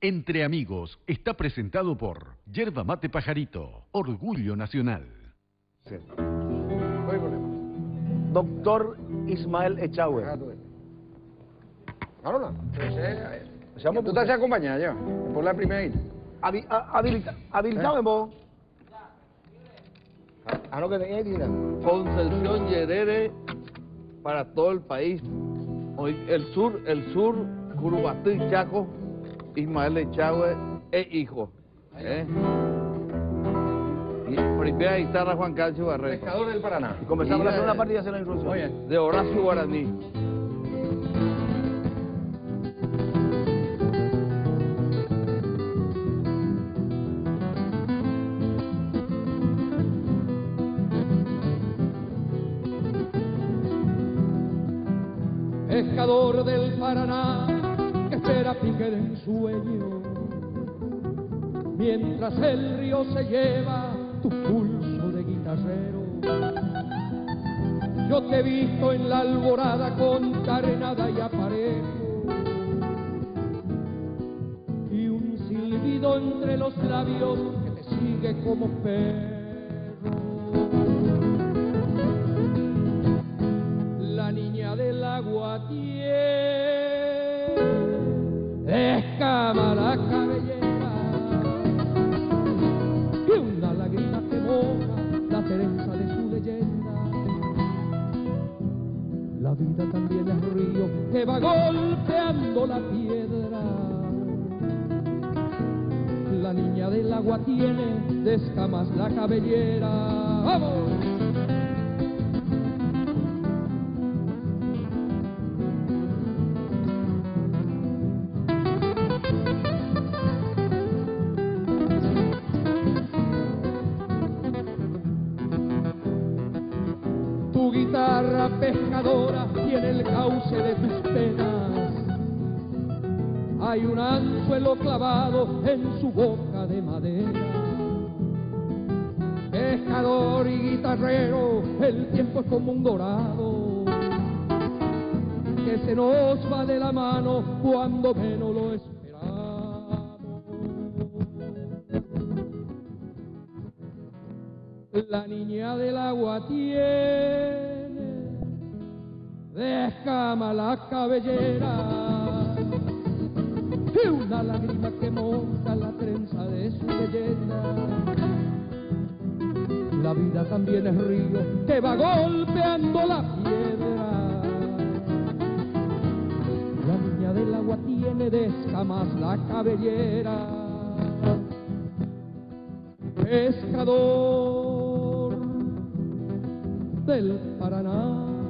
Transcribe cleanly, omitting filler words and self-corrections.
Entre Amigos está presentado por Yerba Mate Pajarito, Orgullo Nacional. Sí. No hay problema. Doctor Ismael Echagüe. No. Tú estás acompañado ya, por la primera hora. Habilitado en vos. No que tenía que ir. Concepción Yerere para todo el país. Hoy el sur, Curubatí, Chaco, Ismael Echagüe es hijo. Y primera guitarra Juan Calcio Barreto. Pescador del Paraná. Y comenzamos la segunda parte y hacer la introducción. Oye, de Horacio Guaraní. Pescador del Paraná, que espera pique de ensueño, mientras el río se lleva tu pulso de guitarrero. Yo te he visto en la alborada con carenada y aparejo, y un silbido entre los labios que te sigue como perro. La niña del agua tiene escama la cabellera y una lágrima que moja la trenza de su leyenda. La vida también es río que va golpeando la piedra. La niña del agua tiene de escamas la cabellera. ¡Vamos! Tu guitarra pescadora tiene el cauce de tus penas. Hay un anzuelo clavado en su boca de madera. Pescador y guitarrero, el tiempo es como un dorado que se nos va de la mano cuando menos lo esperamos. La niña del agua tiene de escama la cabellera y una lágrima que monta la trenza de su leyenda. La vida también es río que va golpeando la piedra. La niña del agua tiene de escamas la cabellera. Pescador del Paraná.